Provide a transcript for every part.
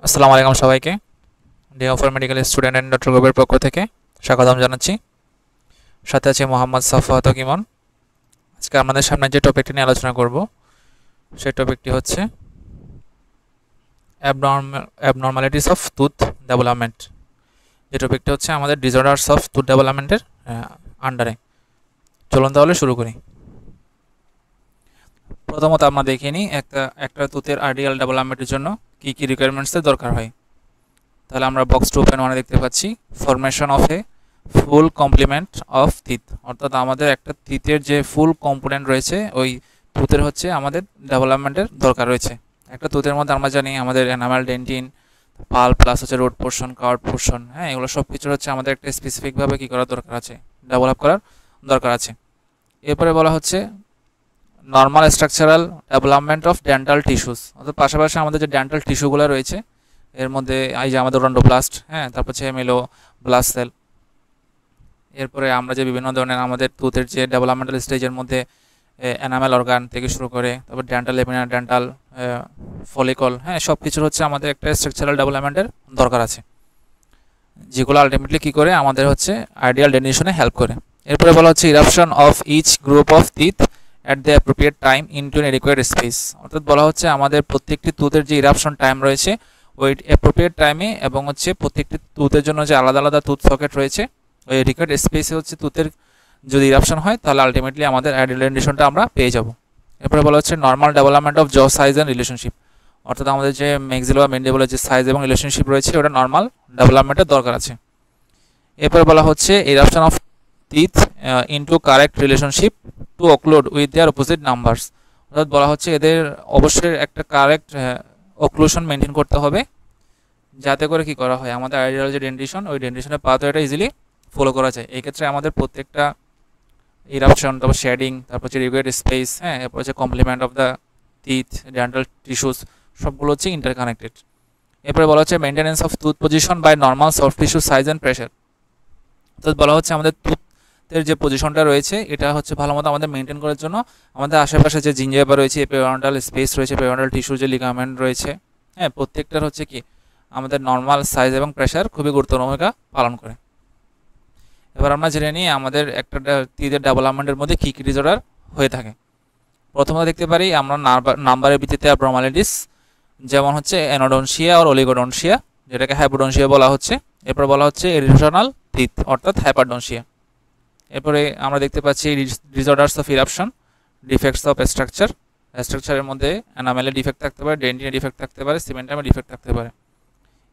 আসসালামু আলাইকুম সবাইকে। Day offer medical student and doctor গ্রুপের পক্ষ থেকে স্বাগতম জানাচ্ছি। সাথে আছে মোহাম্মদ সাফওয়াত ইমন। আজকে আমাদের সামনে যে টপিকটি নিয়ে আলোচনা করব সেই টপিকটি হচ্ছে অ্যাবনর্মালিটিস অফ টুথ ডেভেলপমেন্ট। যে টপিকটি হচ্ছে আমাদের ডিসঅর্ডারস অফ টুথ ডেভেলপমেন্টের আন্ডারে। চলুন তাহলে শুরু করি। প্রথমত আমরা দেখে নিই একটা টুথের আইডিয়াল ডেভেলপমেন্টের জন্য কী কী রিকোয়ারমেন্টসের দরকার হয়। তাহলে আমরা বক্স 2.1 দেখতে পাচ্ছি formation of a full complement of teeth, অর্থাৎ আমাদের একটা টিথের যে ফুল কম্পোনেন্ট রয়েছে ওই টুথের হচ্ছে আমাদের ডেভেলপমেন্টের দরকার রয়েছে। একটা টুথের মধ্যে আমরা জানি আমাদের এনামেল, ডেন্টিন, পাল প্লাস হচ্ছে রুট পোর্শন, কার্ড পোর্শন, হ্যাঁ, এগুলো সব কিছু হচ্ছে আমাদের একটা স্পেসিফিকভাবে কী করার দরকার আছে, ডেভেলপ করার দরকার আছে। এরপরে বলা হচ্ছে normal structural development of dental tissues, অর্থাৎ পাশাপাশি আমাদের যে ডেন্টাল টিস্যুগুলো রয়েছে এর মধ্যে এই যে আমাদের রন্ডোপ্লাস্ট, হ্যাঁ, তারপর হচ্ছে এমিলো ব্লাস্ট সেল। এরপরে আমরা যে বিভিন্ন ধরনের আমাদের টুথের যে ডেভেলপমেন্টাল স্টেজের মধ্যে এনামেল অর্গান থেকে শুরু করে তারপর ডেন্টাল লেমিনার, ডেন্টাল ফলিকল, হ্যাঁ, সব কিছুর হচ্ছে আমাদের একটা স্ট্রাকচারাল ডেভেলপমেন্টের দরকার আছে, যেগুলো আলটিমেটলি কী করে আমাদের হচ্ছে আইডিয়াল ডেন্টিশনে হেল্প করে। এরপরে বলা হচ্ছে eruption of each group of teeth at the appropriate time into an adequate space, অর্থাৎ বলা হচ্ছে আমাদের প্রত্যেকটি টুথের যে ইরাপশন টাইম রয়েছে ওই অ্যাপ্রোপ্রিয়েট টাইমে এবং হচ্ছে প্রত্যেকটি টুথের জন্য যে আলাদা আলাদা টুথ সকেট রয়েছে ওই এডিকুয়েট স্পেসে হচ্ছে টুথের যদি ইরাপশন হয় তাহলে আলটিমেটলি আমাদের আইডিয়াল ডেন্টিশনটা আমরা পেয়ে যাব। এরপরে বলা হচ্ছে নর্মাল ডেভেলপমেন্ট অফ জ সাইজ অ্যান্ড রিলেশনশিপ, অর্থাৎ আমাদের যে ম্যাক্সিলো বা ম্যান্ডিবলের যে সাইজ এবং রিলেশনশিপ রয়েছে ওটা নর্মাল ডেভেলপমেন্টের দরকার আছে। এরপরে বলা হচ্ছে eruption of teeth into correct relationship to occlude with their opposite numbers, অর্থাৎ বলা হচ্ছে এদের অবশ্যই একটা কারেক্ট অক্লুশন মেনটেন করতে হবে, যাতে করে কি করা হয় আমাদের আইডিয়াল যে ডেন্টিশন ওই ডেন্টিশনের পাথওয়েটা ইজিলি ফলো করা যায়। এই ক্ষেত্রে আমাদের প্রত্যেকটা ইরাপশন, তারপর শেডিং, তারপর হচ্ছে রিগুয়েট স্পেস, হ্যাঁ, এরপর হচ্ছে complement of the teeth, dental tissues, সবগুলো হচ্ছে ইন্টারকানেক্টেড। এরপরে বলা হচ্ছে maintenance of tooth position by normal soft tissue size and pressure, অর্থাৎ বলা হচ্ছে আমাদের টুথের যে পজিশনটা রয়েছে এটা হচ্ছে ভালো মতো আমাদের মেনটেন করার জন্য আমাদের আশেপাশে যে জিঞ্জিভা রয়েছে, পেরিওডন্টাল স্পেস রয়েছে, পেরিওডন্টাল টিস্যু যে লিগামেন্ট রয়েছে, হ্যাঁ, প্রত্যেকটার হচ্ছে কি আমাদের নর্মাল সাইজ এবং প্রেশার খুবই গুরুত্বপূর্ণ ভূমিকা পালন করে। এবার আমরা জেনে নিই আমাদের একটা টিথের ডেভেলপমেন্টের মধ্যে কী কী ডিসঅর্ডার হয়ে থাকে। প্রথমত দেখতে পারি আমরা নাম্বারের ভিত্তিতে অ্যাবনর্মালিটিস, যেমন হচ্ছে অ্যানোডনশিয়া আর অলিগোডনশিয়া, যেটাকে হাইপোডনশিয়া বলা হচ্ছে। এরপর বলা হচ্ছে ইরিটেশনাল টিথ অর্থাৎ হাইপারডনশিয়া। এরপরে আমরা দেখতে পাচ্ছি disorders of eruption, defects of স্ট্রাকচারের মধ্যে এনামেলে ডিফেক্ট থাকতে পারে, ডেন্টিনে ডিফেক্ট থাকতে পারে, সিমেন্টামে ডিফেক্ট থাকতে পারে।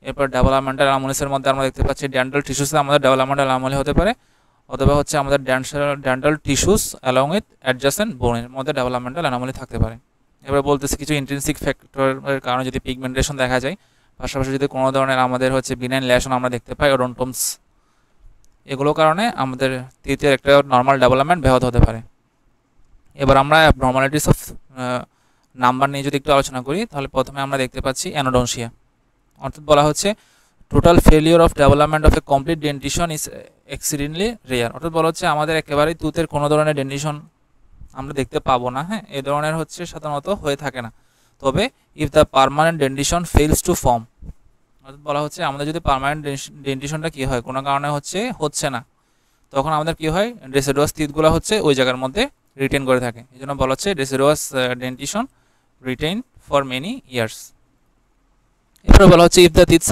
এরপর ডেভেলপমেন্টাল অ্যানোমালিসের মধ্যে আমরা দেখতে পাচ্ছি ডেন্টাল টিস্যুসে আমাদের ডেভেলপমেন্টাল অ্যানোমালি হতে পারে, অথবা হচ্ছে আমাদের dental tissues along with adjacent বোনের মধ্যে ডেভেলপমেন্টাল অ্যানোমালি থাকতে পারে। এবার বলতেছে কিছু ইন্ট্রিনসিক ফ্যাক্টরের কারণে যদি পিগমেন্টেশন দেখা যায়, পাশাপাশি যদি কোনো ধরনের আমাদের হচ্ছে বিনাইন ল্যাশন আমরা দেখতে পাই, ওডন্টমস, এগুলোর কারণে আমাদের টিথের একটা নর্মাল ডেভেলপমেন্ট ব্যাহত হতে পারে। এবার আমরা অ্যাবনর্মালিটিস অফ নাম্বার নিয়ে যদি একটু আলোচনা করি তাহলে প্রথমে আমরা দেখতে পাচ্ছি অ্যানোডনশিয়া, অর্থাৎ বলা হচ্ছে total failure of development of a complete dentition is exceedingly rare, অর্থাৎ বলা হচ্ছে আমাদের একেবারেই টুথের কোনো ধরনের ডেন্টিশন আমরা দেখতে পাবো না, হ্যাঁ, এই ধরনের হচ্ছে সাধারণত হয়ে থাকে না। তবে if the permanent dentition fails to form, অর্থাৎ বলা হচ্ছে আমাদের যদি পার্মানেন্ট ডেন্টিশনটা কী হয় কোনো কারণে হচ্ছে না, তখন আমাদের কী হয় ডেসিডুয়াস টিথগুলো হচ্ছে ওই জায়গার মধ্যে রিটেন করে থাকে, এই জন্য বলা হচ্ছে deciduous dentition retain for many years. এরপরে বলা হচ্ছে if the teeth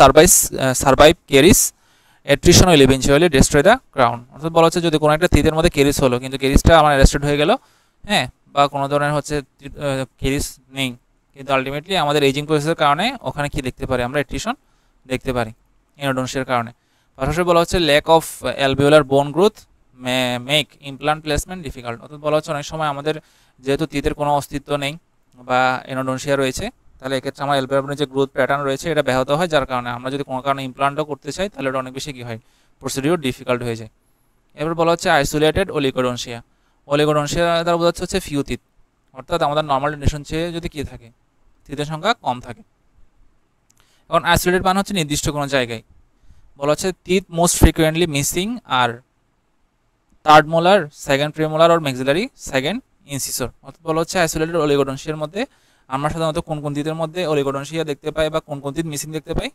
survive caries attrition will eventually destroy the crown, অর্থাৎ বলা হচ্ছে যদি কোনো একটা টিথের মধ্যে কেরিস হলো কিন্তু কেরিসটা আমার অ্যারেস্টেড হয়ে গেল, হ্যাঁ, বা কোনো ধরনের হচ্ছে কেরিস নেই, কিন্তু আলটিমেটলি আমাদের এজিং প্রসেসের কারণে ওখানে কি দেখতে পারি আমরা অ্যাট্রিশন দেখতে পারি অ্যানোডনশিয়ার কারণে। পাশাপাশি বলা হচ্ছে ল্যাক অফ অ্যালভিওলার বোন growth make implant placement difficult, অর্থাৎ বলা হচ্ছে অনেক সময় আমাদের যেহেতু টিথের কোনো অস্তিত্ব নেই বা অ্যানোডনশিয়া রয়েছে তাহলে এক্ষেত্রে আমার অ্যালভিওলার যে গ্রোথ প্যাটার্ন রয়েছে এটা ব্যাহত হয়, যার কারণে আমরা যদি কোনো কারণে ইমপ্লান্টও করতে চাই তাহলে ওটা অনেক বেশি কী হয় প্রসিডিওর ডিফিকাল্ট হয়ে যায়। এবার বলা হচ্ছে আইসোলেটেড অলিগোডনশিয়া, অলিগোডনশিয়া দ্বারা বোঝাচ্ছে হচ্ছে ফিউ টিথ, অর্থাৎ আমাদের নর্মাল ডেন্টিশন চেয়ে যদি কী থাকে টিথের সংখ্যা কম থাকে। এখন আইসোলেটেড মানে হচ্ছে নির্দিষ্ট কোনো জায়গায়, বলা হচ্ছে টিথ মোস্ট ফ্রিকুয়েন্টলি মিসিং আর থার্ড মোলার, সেকেন্ড প্রিমোলার আর ম্যাক্সিলারি, সেকেন্ড ইনসিসর, অর্থাৎ বলা হচ্ছে আইসোলেটেড অলিগোডনশিয়ার মধ্যে আমরা সাধারণত কোন কোন তিতের মধ্যে অলিগোডনশিয়া দেখতে পাই বা কোন কোন তিত মিসিং দেখতে পাই?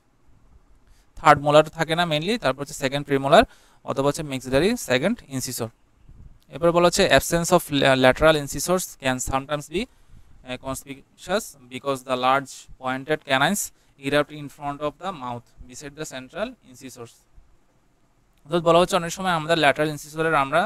থার্ড মোলার থাকে না মেইনলি, তারপর হচ্ছে সেকেন্ড প্রিমোলার অথবা হচ্ছে মেক্সিলারি সেকেন্ড ইনসিসর। এরপর বলা হচ্ছে absence of lateral incisors can sometimes be conspicuous because the large pointed canines erupt in front of the mouth beside the central incisors. অর্থাৎ বলা হচ্ছে অনেক সময় আমাদের ল্যাটারাল ইনসিসরের আমরা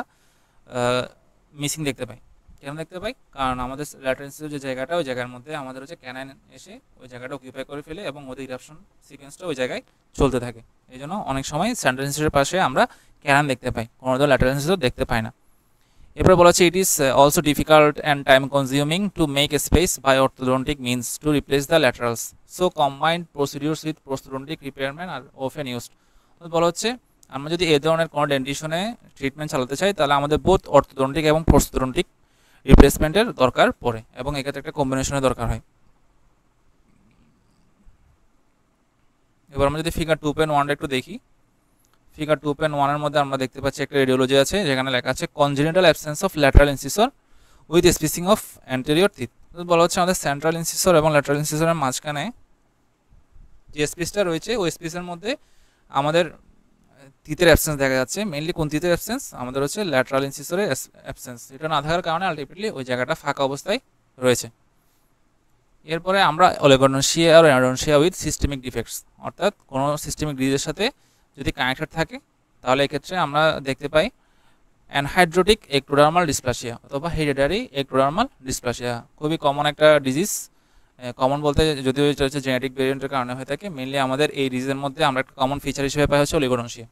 মিসিং দেখতে পাই। কেন দেখতে পাই? কারণ আমাদের ল্যাটারাল ইনসিসর যে জায়গাটা, ওই জায়গার মধ্যে আমাদের হচ্ছে ক্যানাইন এসে ওই জায়গাটা অকুপাই করে ফেলে এবং ওদের ইরাপশন সিকোয়েন্সটা ওই জায়গায় চলতে থাকে। এই জন্য অনেক সময় সেন্ট্রাল ইনসিসরের পাশে আমরা ক্যানাইন দেখতে পাই, কোনো ল্যাটারাল ইনসিসর দেখতে পাই না। এরপর বলা হচ্ছে it is also difficult and time consuming to make a space by orthodontic means to replace the laterals, so combined procedures with prosthodontic repairman are often used. বলা হচ্ছে আমরা যদি এই ধরনের কোনো ডেন্টিশনে ট্রিটমেন্ট চালাতে চাই তাহলে আমাদের বোথ অর্থোডন্টিক এবং প্রস্থোডন্টিক রিপ্লেসমেন্টের দরকার পড়ে এবং এক্ষেত্রে একটা কম্বিনেশনের দরকার হয়। এবার আমরা যদি ফিগার 2.1 একটু দেখি, ফিগার 2.1 এর মধ্যে আমরা দেখতে পাচ্ছি একটা রেডিওলজি আছে যেখানে লেখা আছে congenital absence of lateral incisor with spacing of anterior teeth. বলা হচ্ছে আমাদের সেন্ট্রাল ইনসিসর এবং ল্যাটারাল ইনসিসরের মাঝখানে যে স্পেসটা রয়েছে ওই স্পেসের মধ্যে আমাদের তিতের অ্যাবসেন্স দেখা যাচ্ছে। মেইনলি কোন তিতের অ্যাবসেন্স? আমাদের হচ্ছে ল্যাটারাল ইনসিসরের অ্যাবসেন্স। এটা না থাকার কারণে আলটিমেটলি ওই জায়গাটা ফাঁকা অবস্থায় রয়েছে। এরপরে আমরা অলিগোডনশিয়া আর অ্যাডনশিয়া উইথ সিস্টেমিক ডিফেক্টস, অর্থাৎ কোনো সিস্টেমিক ডিজিজের সাথে যদি কানেক্টেড থাকে তাহলে এক্ষেত্রে আমরা দেখতে পাই অ্যানহাইড্রোটিক একটোডার্মাল ডিসপ্লাসিয়া অথবা হেরিডিটারি একটোডার্মাল ডিসপ্লাসিয়া। খুবই কমন একটা ডিজিজ, কমন বলতে যদিও এটা হচ্ছে জেনেটিক ভেরিয়েন্টের কারণে হয়ে থাকে। মেইনলি আমাদের এই ডিজিজের মধ্যে আমরা একটা কমন ফিচার হিসেবে পাই হচ্ছে অলিগোডনশিয়া।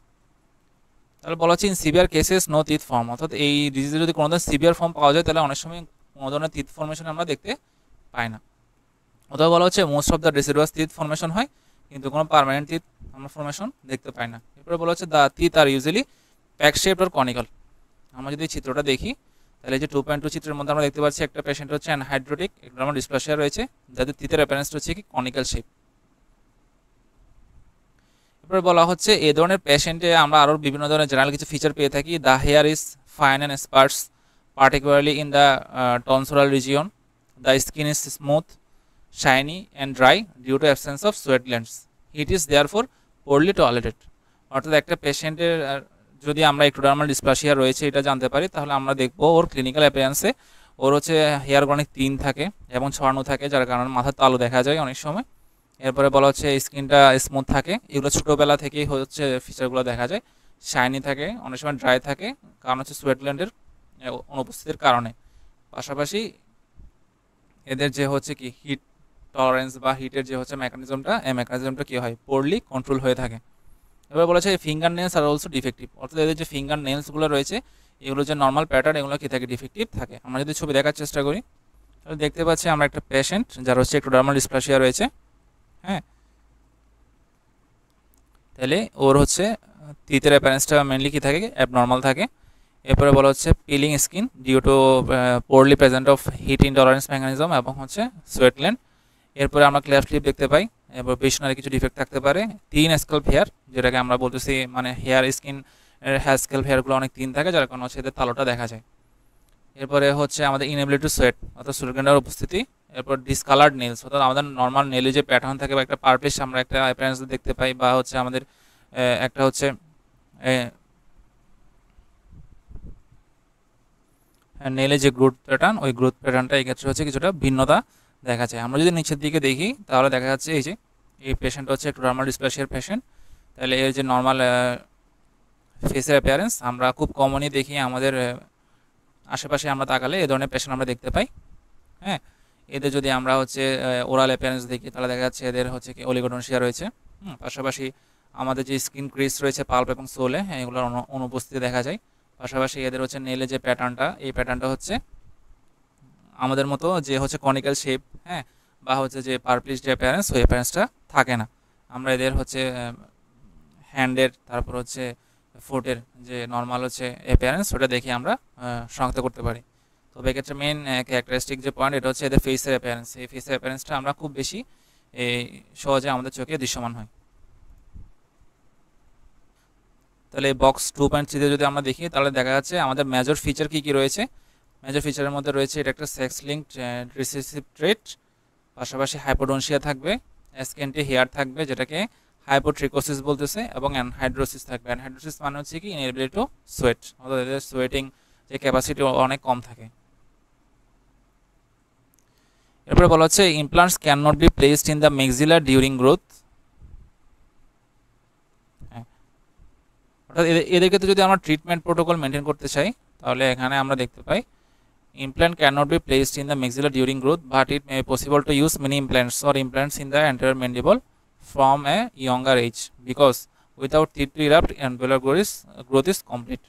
তাহলে বলা হচ্ছে in severe cases no teeth form, অর্থাৎ এই ডিজিজে যদি কোনো ধরনের সিভিয়ার ফর্ম পাওয়া যায় তাহলে অনেক সময় কোনো ধরনের টিথ ফর্মেশন আমরা দেখতে পাই না। অথবা বলা হচ্ছে most of the deciduous teeth formation হয় কিন্তু কোনো পার্মানেন্ট টিথ আমরা ফর্মেশন দেখতে পাই না। এরপরে বলা হচ্ছে the teeth are usually peg shaped or conical. আমরা যদি চিত্রটা দেখি তাহলে যে 2.2 চিত্রের মধ্যে আমরা দেখতে পাচ্ছি একটা পেশেন্ট হচ্ছে অ্যানহাইড্রোটিক একটোডার্মাল ডিসপ্লাসিয়া রয়েছে যাদের টিথের অ্যাপিয়ারেন্সটা হচ্ছে কি কনিক্যাল শেপ। এরপরে বলা হচ্ছে এই ধরনের পেশেন্টে আমরা আরও বিভিন্ন ধরনের জেনারেল কিছু ফিচার পেয়ে থাকি। The hair is fine and sparse particularly in the tonsorial region, the skin is smooth shiny and dry due to absence of sweat glands, it is therefore poorly tolerated. অর্থাৎ একটা পেশেন্টের যদি আমরা ectodermal dysplasia রয়েছে এটা জানতে পারি তাহলে আমরা দেখবো ওর ক্লিনিক্যাল অ্যাপিয়ারেন্সে ওর হচ্ছে হেয়ারগুলো অনেক তিন থাকে এবং ছড়ানো থাকে যার কারণে মাথার তালু দেখা যায় অনেক সময়। এরপরে বলা হচ্ছে স্কিনটা স্মুথ থাকে, এগুলো ছোটোবেলা থেকেই হচ্ছে ফিচারগুলো দেখা যায়। শাইনি থাকে, অনেক সময় ড্রাই থাকে, কারণ হচ্ছে সোয়েট গ্ল্যান্ডের অনুপস্থিতির কারণে। পাশাপাশি এদের যে হচ্ছে কি হিট টলারেন্স বা হিটের যে হচ্ছে মেকানিজমটা, এই মেকানিজমটা কী হয় পোরলি কন্ট্রোল হয়ে থাকে। এবার বলা হচ্ছে finger nails are also defective, অর্থাৎ এদের যে ফিঙ্গার নেলসগুলো রয়েছে এগুলো যে নর্মাল প্যাটার্ন এগুলো কী থাকে ডিফেক্টিভ থাকে। আমরা যদি ছবি দেখার চেষ্টা করি তাহলে দেখতে পাচ্ছি আমরা একটা পেশেন্ট যার হচ্ছে একটোডার্মাল ডিসপ্লাসিয়া রয়েছে। হ্যাঁ, তাহলে ওর হচ্ছে তিতের অ্যাপিয়ারেন্সটা মেনলি কী থাকে অ্যাবনর্মাল থাকে। এরপরে বলা হচ্ছে peeling skin due to poorly present of heat intolerance mechanism এবং হচ্ছে সোয়েট গ্ল্যান্ড। এরপরে আমরা ক্লেফট লিপ দেখতে পাই। এরপর পেশনারি কিছু ডিফেক্ট থাকতে পারে। তিন স্ক্যাল্প হেয়ার, যেটাকে আমরা বলতেছি মানে হেয়ার স্কিন হেয়ার স্ক্যাল্প হেয়ারগুলো অনেক তিন থাকে যার কারণে হচ্ছে এদের তালোটা দেখা যায়। এরপরে হচ্ছে আমাদের ইনএবিলিটি টু সোয়েট অর্থাৎ সোয়েট গ্ল্যান্ডের উপস্থিতি। এরপর ডিসকালার্ড নেলস, অর্থাৎ আমাদের নর্মাল নেলে যে প্যাটার্ন থাকে বা একটা পারপেশ আমরা একটা অ্যাপিয়ারেন্স দেখতে পাই বা হচ্ছে আমাদের একটা হচ্ছে নেলে যে গ্রোথ প্যাটার্ন ওই গ্রোথ প্যাটার্নটা এই ক্ষেত্রে হচ্ছে কিছুটা ভিন্নতা দেখা যায়। আমরা যদি নিচের দিকে দেখি তাহলে দেখা যাচ্ছে এই যে এই পেশেন্ট হচ্ছে একটোডার্মাল ডিসপ্লাসিয়ার পেশেন্ট। তাহলে এর যে নর্মাল ফেসের অ্যাপিয়ারেন্স আমরা খুব কমনই দেখি আমাদের আশেপাশে আমরা তাকালে এই ধরনের পেশেন্ট আমরা দেখতে পাই। হ্যাঁ, এদের যদি আমরা হচ্ছে ওরাল অ্যাপিয়ারেন্স দেখি তাহলে দেখা যাচ্ছে এদের হচ্ছে কি অলিগোডনশিয়া রয়েছে। পাশাপাশি আমাদের যে স্কিন ক্রিস রয়েছে পাল্প এবং সোলে এগুলোর অনুপস্থিতি দেখা যায়। পাশাপাশি এদের হচ্ছে নেলে যে প্যাটার্নটা এই প্যাটার্নটা হচ্ছে আমাদের মতো যে হচ্ছে কনিক্যাল শেপ, হ্যাঁ, বা হচ্ছে যে পার্পলিশ যে অ্যাপিয়ারেন্স ওই অ্যাপিয়ারেন্সটা থাকে না। আমরা এদের হচ্ছে হ্যান্ডের তারপর হচ্ছে ফুটের যে নর্মাল হচ্ছে অ্যাপিয়ারেন্স ওটা দেখে আমরা শনাক্ত করতে পারি। তবে এক্ষেত্রে মেন ক্যারেক্টারিস্টিক যে পয়েন্ট এটা হচ্ছে এদের ফেসের অ্যাপিয়ারেন্স। এই ফেসের অ্যাপিয়ারেন্সটা আমরা খুব বেশি সহজে আমাদের চোখে দৃশ্যমান হয়। তাহলে বক্স 2.3 যদি আমরা দেখি তাহলে দেখা যাচ্ছে আমাদের মেজর ফিচার কী কী রয়েছে। মেজর ফিচারের মধ্যে রয়েছে এটা একটা সেক্স লিঙ্কড রিসেসিভ ট্রেট, পাশাপাশি হাইপোডনশিয়া থাকবে, স্ক্যান্টি হেয়ার থাকবে যেটাকে হাইপোট্রিকোসিস বলতেছে, এবং অ্যানহাইড্রোসিস থাকবে। অ্যানহাইড্রোসিস মানে হচ্ছে কি ইনএবিলিটি টু সোয়েট, অর্থাৎ এদের সোয়েটিং যে ক্যাপাসিটি অনেক কম থাকে। এরপরে বলা হচ্ছে implants can not be placed in the maxilla during growth. অর্থাৎ এদের ক্ষেত্রে যদি আমরা ট্রিটমেন্ট প্রোটোকল মেনটেন করতে চাই তাহলে এখানে আমরা দেখতে পাই implant cannot be placed in the maxilla during growth, but it may be possible to use many implants or implants in the anterior mandible from a younger age because without teeth to erupt alveolar growth is complete.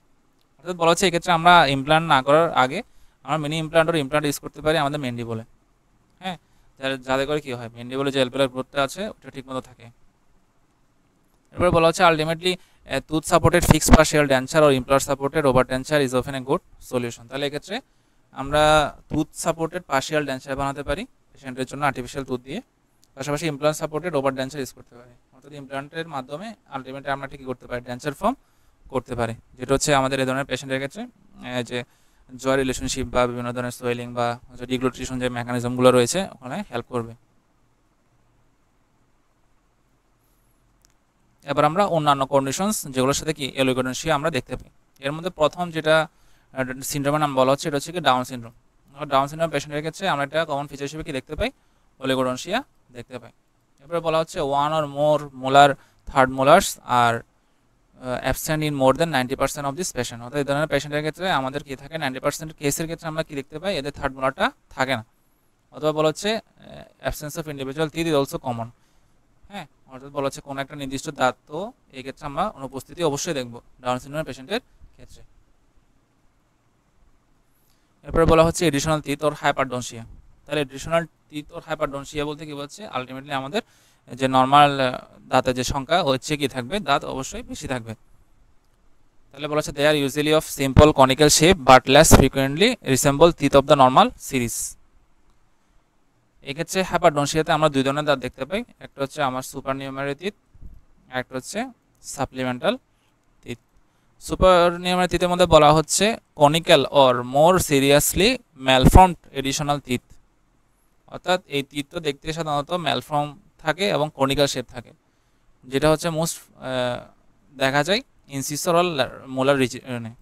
অর্থাৎ বলা হচ্ছে এক্ষেত্রে আমরা implant না করার আগে আমরা mini implant আর implant use করতে পারি আমাদের মেন্ডিবলে। হ্যাঁ, যাতে করে কি হয় মেন্ডিবলে যে অ্যালভেওলার গ্রোথটা আছে ওটা ঠিকমতো থাকে। এরপরে বলা হচ্ছে ultimately tooth supported fixed partial denture or implant supported over denture is often a good solution। তাহলে এক্ষেত্রে আমরা টুথ সাপোর্টেড পার্শিয়াল ডেঞ্চার বানাতে পারি পেশেন্টের জন্য আর্টিফিশিয়াল টুথ দিয়ে, পাশাপাশি implant supported over denture use করতে পারি। অর্থাৎ ইমপ্লান্টের মাধ্যমে আলটিমেটলি আমরা ঠিক করতে পারি ডেঞ্চার ফর্ম করতে পারি, যেটা হচ্ছে আমাদের এই ধরনের পেশেন্টের ক্ষেত্রে যে জয় রিলেশনশিপ বা বিভিন্ন ধরনের সোয়েলিং বা ডিগ্লোটেশন যে মেকানিজমগুলো রয়েছে ওখানে হেল্প করবে। এবার আমরা অন্যান্য কন্ডিশনস যেগুলোর সাথে কি অলিগোডেনশিয়া আমরা দেখতে পাই। এর মধ্যে প্রথম যেটা সিনড্রোমের নাম বলা হচ্ছে এটা হচ্ছে কি ডাউন সিনড্রোম। ডাউন সিনড্রোম পেশেন্টের ক্ষেত্রে আমরা একটা কমন ফিচার হিসেবে কি দেখতে পাই অলিগোডেনশিয়া দেখতে পাই। এরপরে বলা হচ্ছে one or more molar third molars are absent in more than 90% of this patient. অর্থাৎ এই ধরনের পেশেন্টের ক্ষেত্রে আমাদের কি থাকে 90% কেসের ক্ষেত্রে আমরা কি দেখতে পাই এদের থার্ড মোলারটা থাকে না। অথবা বলা হচ্ছে absence of individual teeth is also common. হ্যাঁ, অর্থাৎ বলা হচ্ছে কোনো একটা নির্দিষ্ট দাঁত তো এই ক্ষেত্রে আমরা অনুপস্থিতি অবশ্যই দেখবো ডাউন সিনড্রোমের পেশেন্টের ক্ষেত্রে। এরপরে বলা হচ্ছে এডিশনাল টিথ অর হাইপারডনশিয়া। তাহলে এডিশনাল টিথ অর হাইপারডনশিয়া বলতে কি বলছে আলটিমেটলি আমাদের যে নর্মাল দাঁতের যে সংখ্যা হচ্ছে কি থাকবে দাঁত অবশ্যই বেশি থাকবে। তাহলে বলা হচ্ছে they are usually of simple conical shape but less frequently resemble teeth of the normal series. এক্ষেত্রে হাইপারডনশিয়াতে আমরা দুই ধরনের দাঁত দেখতে পাই, একটা হচ্ছে আমার সুপারনিউমারি টিথ, একটা হচ্ছে সাপ্লিমেন্টাল টিথ। সুপারনিউমারি টিথের মধ্যে বলা হচ্ছে conical or more seriously malformed additional teeth. অর্থাৎ এই টিথ তো দেখতে সাধারণত ম্যালফর্ম থাকে এবং কনিক্যাল শেপ থাকে, যেটা হচ্ছে মোস্ট দেখা যায় ইনসিসর অর মোলার রিজিয়নে।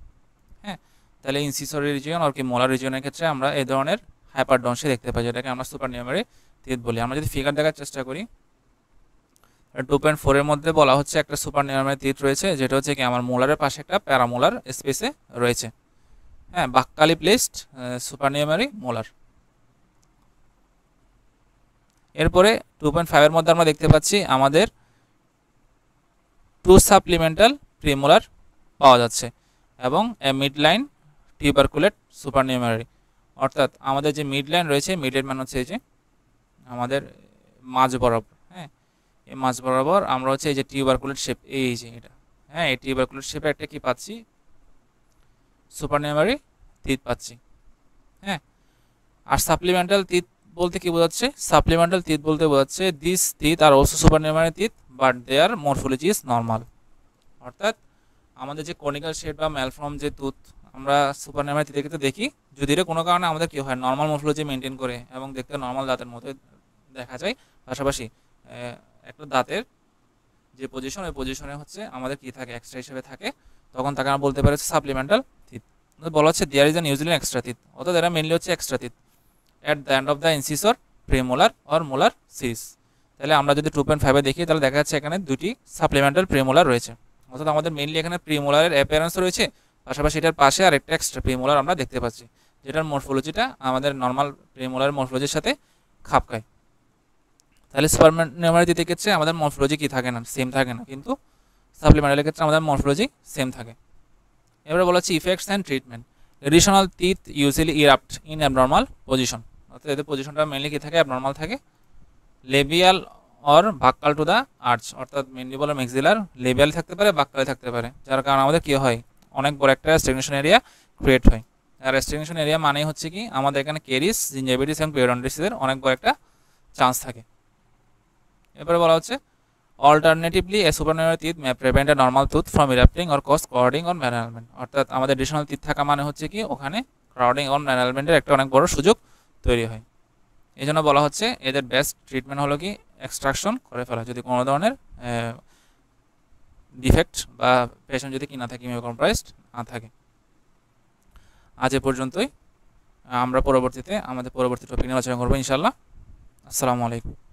হ্যাঁ, তাহলে ইনসিসর রিজিয়ন আর কি মোলার রিজিয়নের ক্ষেত্রে আমরা এই ধরনের হাইপারডনশিয়া দেখতে পাই, যেটাকে আমরা সুপারনিউমারি টিথ বলি। আমরা যদি ফিগার দেখার চেষ্টা করি 2.4 এর মধ্যে বলা হচ্ছে একটা সুপারনিউমারি টিথ রয়েছে, যেটা হচ্ছে কি আমার মোলারের পাশে একটা প্যারামোলার স্পেসে রয়েছে। হ্যাঁ, বাক্কালি প্লেসড সুপারনিউমারি মোলার। এরপরে 2.5 এর মধ্যে আমরা দেখতে পাচ্ছি আমাদের 2 সাপ্লিমেন্টাল প্রিমোলার পাওয়া যাচ্ছে এবং মিড লাইন টিউবারকুলেট সুপারনিউমারি। অর্থাৎ আমাদের যে মিড লাইন রয়েছে মিড লাইন মানে হচ্ছে এই যে আমাদের মাঝ বরাবর। হ্যাঁ, এই মাঝ বরাবর আমরা হচ্ছে এই যে টিউবারকুলেট শেপ এই যে এটা, হ্যাঁ এই টিউবারকুলেট শেপে একটা কি পাচ্ছি সুপারনিউমারি টিথ পাচ্ছি। হ্যাঁ, আর সাপ্লিমেন্টাল টিথ বলতে কি বোঝাচ্ছে সাপ্লিমেন্টাল টিথ বলতে বোঝাচ্ছে this teeth are also supernumerary teeth but their morphology is normal. অর্থাৎ আমাদের যে কনিক্যাল শেপ বা ম্যালফর্ম যে টুথ আমরা সুপারনিউমারি টিথের ক্ষেত্রে দেখি, যদি এর কোনো কারণে আমাদের কি হয় নর্মাল মরফোলজি মেনটেন করে এবং দেখতে নর্মাল দাঁতের মতো দেখা যায়, পাশাপাশি একটা দাঁতের যে পজিশন ওই পজিশনে হচ্ছে আমাদের কি থাকে এক্সট্রা হিসেবে থাকে, তখন তাকে আমরা বলতে পারি সাপ্লিমেন্টাল টিথ। বলা হচ্ছে there is an usually extra teeth, অর্থাৎ এরা মেনলি হচ্ছে extra teeth at the end of the incisor premolar or molar series। তাহলে আমরা যদি 2.5 এ দেখি তাহলে দেখা যাচ্ছে এখানে দুটি সাপ্লিমেন্টাল প্রিমোলার রয়েছে, অর্থাৎ আমাদের মেইনলি এখানে প্রিমোলারের অ্যাপিয়ারেন্স রয়েছে, পাশাপাশি এটার পাশে আরেকটা এক্সট্রা প্রিমোলার আমরা দেখতে পাচ্ছি, যেটার মরফোলজিটা আমাদের নর্মাল প্রিমোলার মরফোলজির সাথে খাপ খায়। তাহলে সুপারনিউমারি টিথের ক্ষেত্রে আমাদের মরফোলজি কি থাকে না সেম থাকে না, কিন্তু সাপ্লিমেন্টালের ক্ষেত্রে আমাদের মরফোলজি সেম থাকে। এবারে বলা হচ্ছে effects and treatment. Additional teeth usually erupt in abnormal position, অর্থাৎ এদের পজিশনটা মেনলি কি থাকে অ্যাবনর্মাল থাকে। Labial or buccal to the arch, অর্থাৎ মেন্ডিবল আর ম্যাক্সিলার লেবিয়াল থাকতে পারে বাক্কালে থাকতে পারে, যার কারণে আমাদের কি হয় অনেক বড় একটা স্ট্যাগনেশন এরিয়া ক্রিয়েট হয়। আর স্ট্যাগনেশন এরিয়া মানে হচ্ছে কি আমাদের এখানে কেরিস জিঞ্জাইভিটিস এবং পেরিওডন্টাইটিসের অনেক বড় একটা চান্স থাকে। এবারে বলা হচ্ছে alternatively a supernumerary teeth may prevent a normal tooth from erupting or cause crowding or malalignment. অর্থাৎ আমাদের এডিশনাল টিথ থাকা মানে হচ্ছে কি ওখানে ক্রাউডিং অর ম্যালঅ্যালাইনমেন্টের একটা অনেক বড় সুযোগ তৈরি হয়। এই জন্য বলা হচ্ছে এদের বেস্ট ট্রিটমেন্ট হলো কি এক্সট্রাকশন করে ফেলা, যদি কোনো ধরনের ডিফেক্ট বা পেশেন্ট যদি কি না থাকে, ইমিউনোকম্প্রাইজড না থাকে। আজ এ পর্যন্তই। আমরা আমাদের পরবর্তী টপিক নিয়ে আলোচনা করবো ইনশাল্লাহ। আসসালামু আলাইকুম।